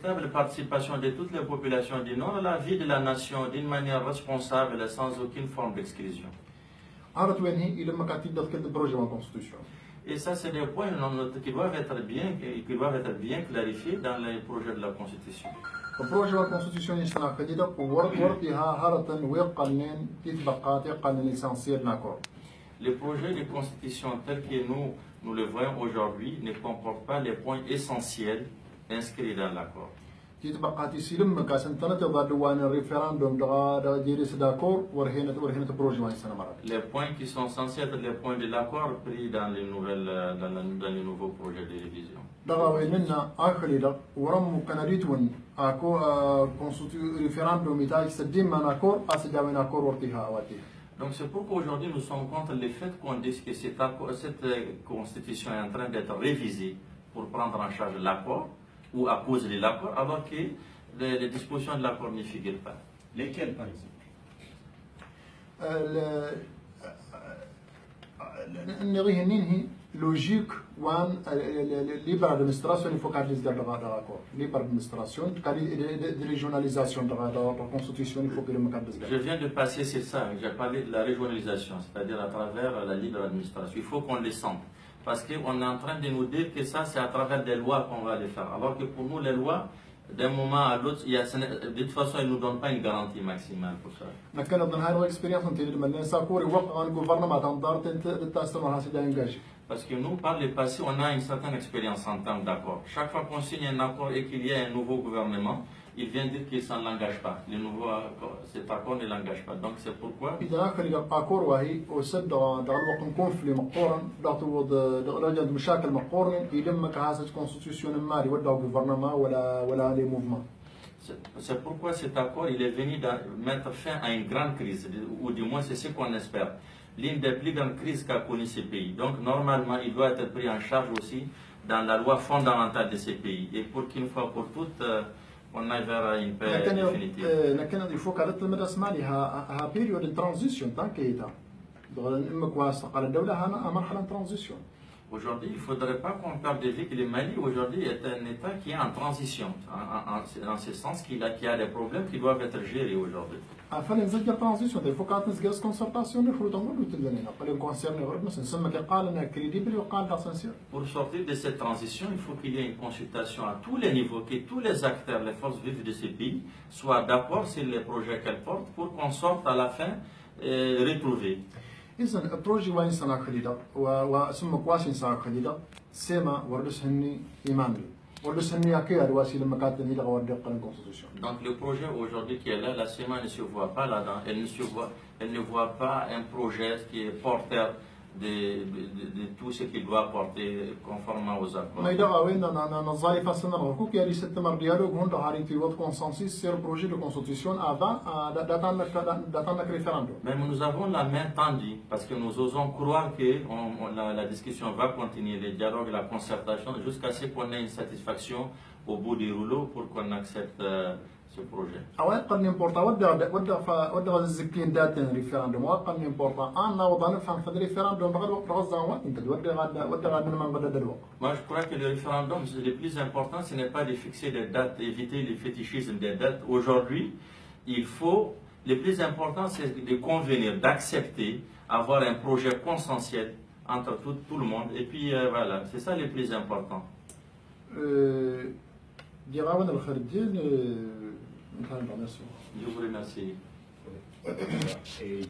véritable participation de toutes les populations du Nord à la vie de la nation d'une manière responsable et sans aucune forme d'exclusion. Et ça, c'est des points qui doivent être bien clarifiés dans les projets de la Constitution. البروجي والكونستيتيسيون يشتغل كديدا وربيها هارة ويقنن تتبقى تقنن ليسانسيال ناكور. Les projets de constitution tels que nous le voyons aujourd'hui ne comportent pas les points essentiels inscrits dans l'accord. تتبقى تسلم كاسن تنتظر دوان الريفراندوم دغا جيريس داكور ورهينة بروجي وين سنة مرة. Les points qui sont censés être les points de l'accord pris dans les nouveaux projets de révision. دغا ويننا آخر دا ورم كناريتون أكو ريفراندوم يتاج سدين ما ناكور أسجاوين أكور ورتيها واتيها. Donc c'est pourquoi aujourd'hui nous sommes contre le fait qu'on dise que cette constitution est en train d'être révisée pour prendre en charge l'accord ou à cause de l'accord, alors que les dispositions de l'accord n'y figurent pas. Lesquelles par exemple? Logique one libre administration il faut qu'elle dise d'accord libre administration de régionalisation de la constitution il faut que le je viens de passer c'est ça j'ai parlé de la régionalisation c'est-à-dire à travers la libre administration il faut qu'on le sente parce qu'on est en train de nous dire que ça c'est à travers des lois qu'on va le faire alors que pour nous les lois d'un moment à l'autre, de toute façon, ils ne nous donnent pas une garantie maximale pour ça. Parce que nous, par le passé, on a une certaine expérience en termes d'accord. Chaque fois qu'on signe un accord et qu'il y a un nouveau gouvernement, il vient dire que ça ne l'engage pas. Cet accord ne l'engage pas. Donc c'est pourquoi. C'est pourquoi cet accord il est venu mettre fin à une grande crise, ou du moins c'est ce qu'on espère. L'une des plus grandes crises qu'a connu ces pays. Donc normalement il doit être pris en charge aussi dans la loi fondamentale de ces pays. Et pour qu'une fois pour toutes, on aille vers une paix définitive. Il faut qu'elle ait période de transition tant qu'il est transition. Aujourd'hui, il ne faudrait pas qu'on perde de vue que le Mali aujourd'hui est un État qui est en transition, en ce sens qu'il a des problèmes qui doivent être gérés aujourd'hui. Il faut qu'on ait une concertation. Pour sortir de cette transition, il faut qu'il y ait une consultation à tous les niveaux, que tous les acteurs, les forces vives de ces pays soient d'accord sur les projets qu'elles portent pour qu'on sorte à la fin retrouvés. إذن البروجي وين سنة خليدا واسم قواسين سنة خليدا سما وردس هني إيماني وردس هني أكيد رواسي لما كانت هني لغوار دقة الكونستيتيوشن. Donc le projet aujourd'hui qui est là, la SEMA ne se voit pas là-dedans. Elle ne voit pas un projet qui est porteur de tout ce qu'il doit porter conformément aux accords. Mais là, oui, نظري فصلنا الغرفة كي يري ست مرديارو هون دهاري تيوت consensus sur le projet de constitution avant d'attendre le référendum. Mais nous avons la main tendue parce que nous osons croire que la discussion va continuer, le dialogue, la concertation, jusqu'à ce qu'on ait une satisfaction au bout du rouleau pour qu'on accepte ce projet. أوقات قد نمبورتا ودا الزكين داتن ريفراندوم وقد نمبورتا أنا وضعنا فهم في الريفراندوم بغض وقت غزة أنت ودا غاد من غدا الوقت. Moi je crois que le référendum le plus important ce n'est pas de fixer des dates, éviter le fétichisme des dates. Aujourd'hui, le plus important c'est de convenir, d'accepter, avoir un projet consensuel entre tout le monde et puis voilà, c'est ça le plus important. Je vous remercie.